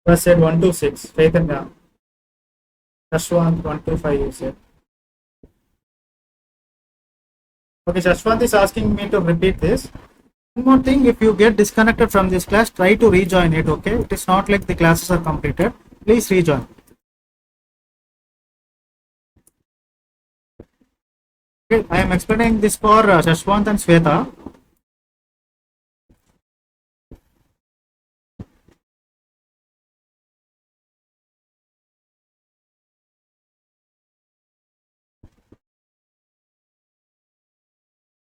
First said 1 to 6. Chaitanya. Shashwant 1 to 5 you said. Okay, Shashwant is asking me to repeat this. One more thing, if you get disconnected from this class, try to rejoin it, okay? It is not like the classes are completed. Please rejoin. Okay, I am explaining this for Shashwant and Sweta.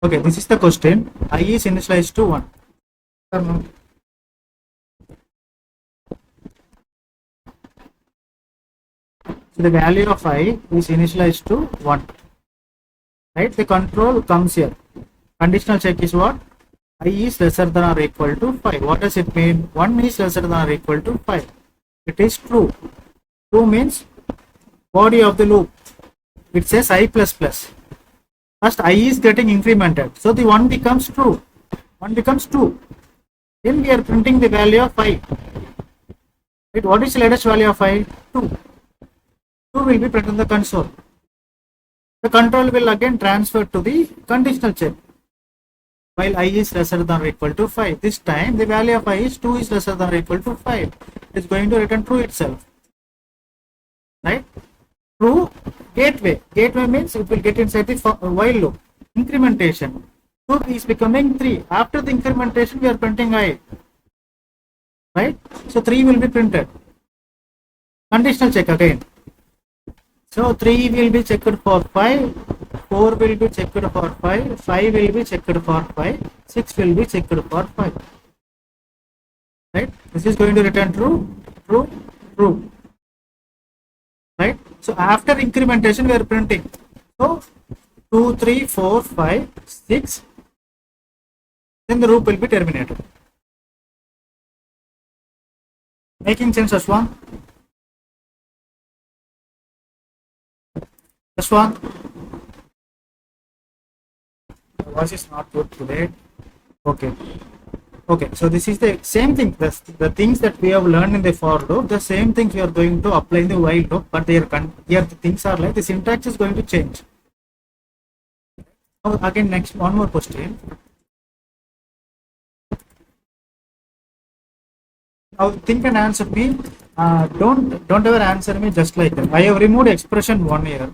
Okay, this is the question. I is initialized to 1. So the value of I is initialized to 1. Right? The control comes here. Conditional check is what? I is lesser than or equal to 5. What does it mean? 1 is lesser than or equal to 5. It is true. True means body of the loop. It says I plus plus. First I is getting incremented. So the 1 becomes true. 1 becomes 2. Then we are printing the value of 5. Right? What is the latest value of 5? 2. 2 will be printed in the console. The control will again transfer to the conditional check. While I is lesser than or equal to 5. This time the value of I is 2 is lesser than or equal to 5. It is going to return true itself. Right? True gateway. Gateway means it will get inside the while loop. Incrementation. 2 is becoming 3. After the incrementation we are printing I. Right? So 3 will be printed. Conditional check again. So 3 will be checked for 5, 4 will be checked for 5, 5 will be checked for 5, 6 will be checked for 5. Right? This is going to return true, true, true. Right? So after incrementation we are printing. So 2, 3, 4, 5, 6. Then the loop will be terminated. Making sense, Ashwan? Ashwan? The voice is not good today. Okay. Okay, so this is the same thing. The things that we have learned in the for loop, the same things we are going to apply in the while loop, but here the things are like the syntax is going to change. Now again, next one more question. Now think and answer me. Don't ever answer me just like that. I have removed expression 1 here.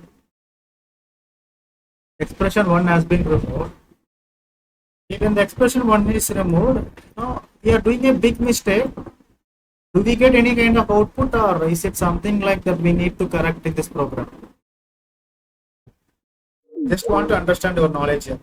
Expression 1 has been removed. Even the expression 1 is removed. Now we are doing a big mistake. Do we get any kind of output, or is it something like that we need to correct in this program? Just want to understand your knowledge here.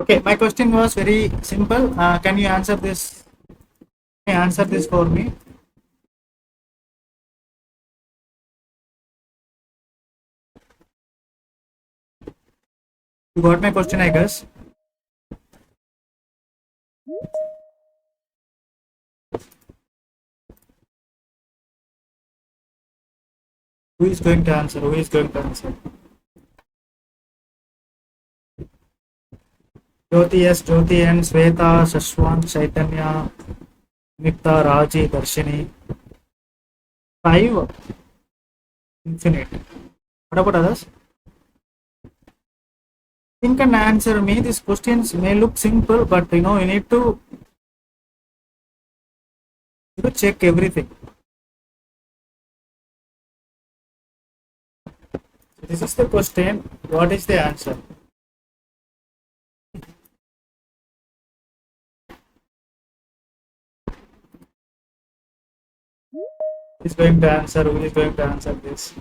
Okay, my question was very simple. Can you answer this? Can you answer this for me? You got my question, I guess. Who is going to answer? Who is going to answer? Jyoti S, Jyoti N, Sweta, Shashwant, Chaitanya, Nipta, Raji, Darshini. 5. Infinite. What about others? Think and answer me. These questions may look simple, but you need to check everything. This is the question. What is the answer? Who is going to answer? Who is going to answer this?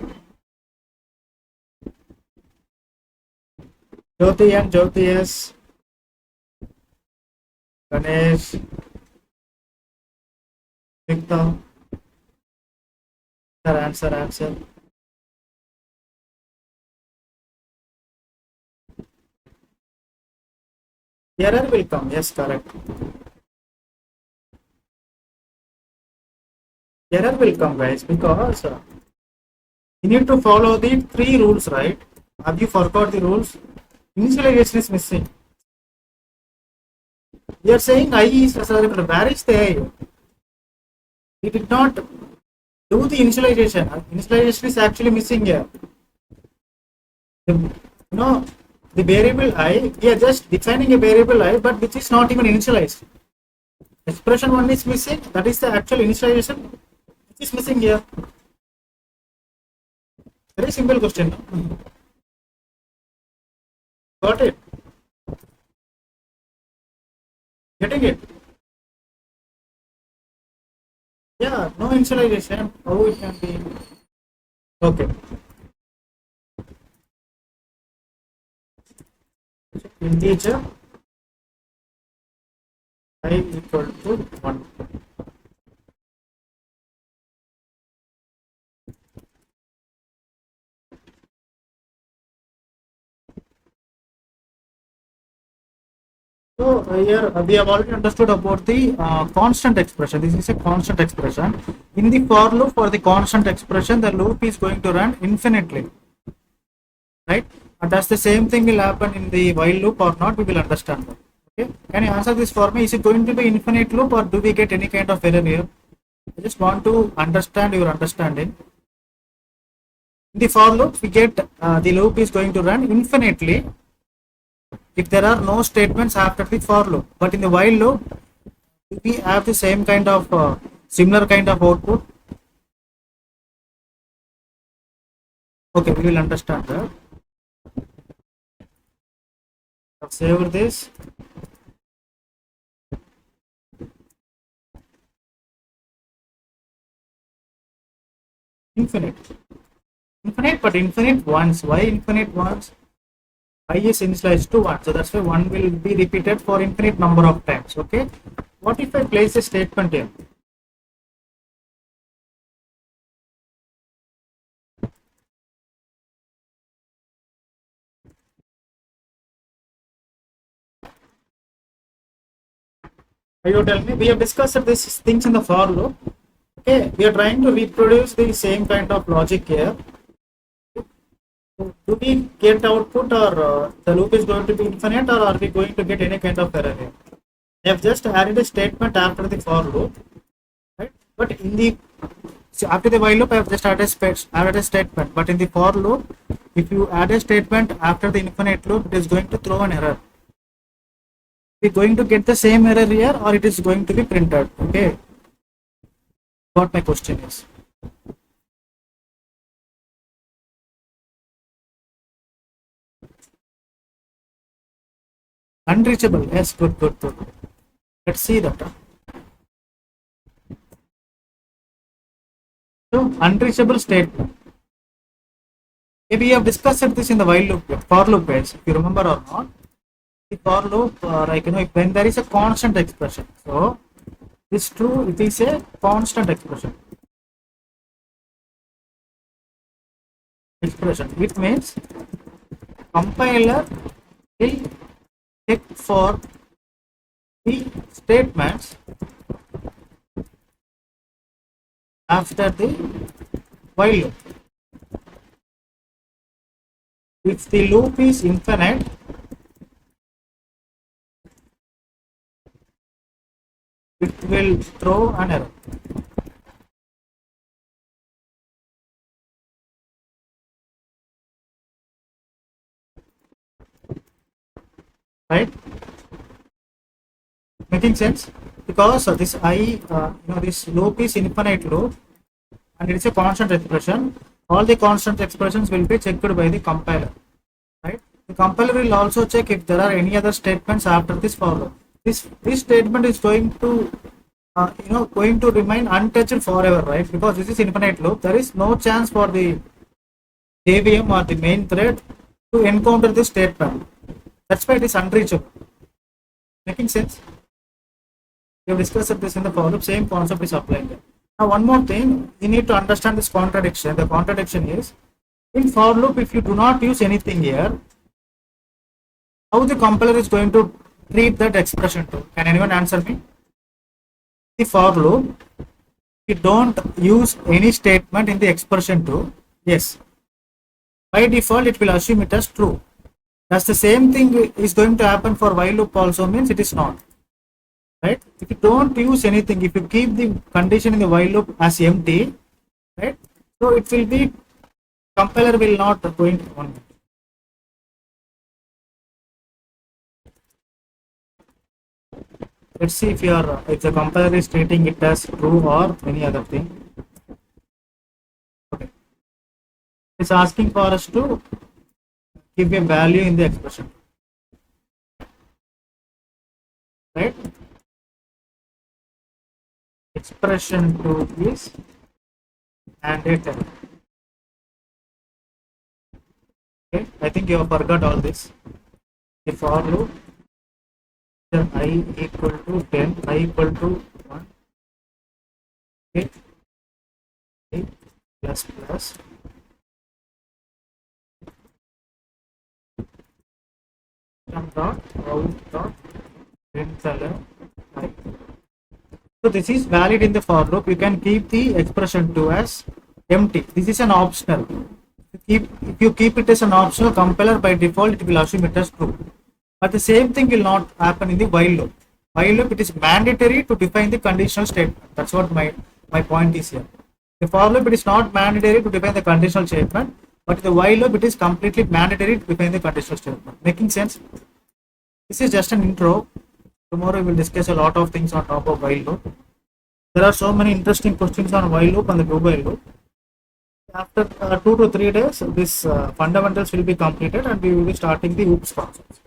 Jyoti and Jyoti S, Ganesh, Vikta. Answer. Error will come. Yes, correct. Error will come, guys, because you need to follow the 3 rules, right? Have you forgot the rules? Initialization is missing. We are saying I is lesser. Where is the I? We did not do the initialization. Initialization is actually missing here. The variable I, we are just defining a variable I, but which is not even initialized. Expression 1 is missing. That is the actual initialization which is missing here. Very simple question. No? Got it? Getting it? Yeah, no initialization. How it can be? Okay. Integer I equal to 1. So here we have already understood about the constant expression. This is a constant expression. In the for loop, for the constant expression, the loop is going to run infinitely, right? And does the same thing will happen in the while loop or not? We will understand that. Okay. Can you answer this for me? Is it going to be infinite loop or do we get any kind of error here? I just want to understand your understanding. In the for loop, we get the loop is going to run infinitely if there are no statements after the for loop. But in the while loop, we have the same kind of similar kind of output. Okay, we will understand that. I've saved this. Infinite. Infinite, but infinite once. Why infinite once? I is initialized to 1. So that's why 1 will be repeated for infinite number of times. Okay. What if I place a statement here? You tell me, we have discussed these things in the for loop. Okay, we are trying to reproduce the same kind of logic here. Do we get output or the loop is going to be infinite or are we going to get any kind of error here? I have just added a statement after the for loop, right? But in the after the while loop, I have just added a statement. But in the for loop, if you add a statement after the infinite loop, it is going to throw an error. We're going to get the same error here or it is going to be printed. Okay, what my question is. Unreachable. Yes, good. Let's see that. So unreachable statement. Maybe we have discussed this in the while loop, for loop base, if you remember or not. The for loop, like when there is a constant expression. So it's true, it is a constant expression. It means compiler will check for the statements after the while loop. If the loop is infinite, it will throw an error. Right? Making sense? Because this this loop is infinite loop and it is a constant expression. All the constant expressions will be checked by the compiler. Right? The compiler will also check if there are any other statements after this for loop. This statement is going to going to remain untouched forever, right? Because this is infinite loop. There is no chance for the JVM or the main thread to encounter this statement. That's why it is unreachable. Making sense? We have discussed this in the for loop. Same concept is applied there. Now, one more thing, you need to understand this contradiction. The contradiction is in for loop, if you do not use anything here, how the compiler is going to treat that expression to? Can anyone answer me? The for loop, you don't use any statement in the expression to, yes, by default it will assume it as true. That's the same thing is going to happen for while loop also, means it is not. Right? If you don't use anything, if you keep the condition in the while loop as empty, right? So it will be, compiler will not going on. Let's see if if the compiler is treating it as true or any other thing. Okay. It's asking for us to give a value in the expression, right? Expression 2 is mandatory. Okay, I think you have forgot all this. The for loop, then I equal to 10, I equal to 1, okay, I plus plus, system dot out dot println I. So this is valid in the for loop. You can keep the expression 2 as empty. This is an optional. If you keep it as an optional, compiler by default it will assume it as true. But the same thing will not happen in the while loop. While loop, it is mandatory to define the conditional statement. That's what my point is here. The for loop, it is not mandatory to define the conditional statement, but the while loop, it is completely mandatory to define the conditional statement. Making sense? This is just an intro. Tomorrow we will discuss a lot of things on top of while loop. There are so many interesting questions on while loop and the do while loop. After 2 to 3 days, this fundamentals will be completed and we will be starting the OOPS concepts.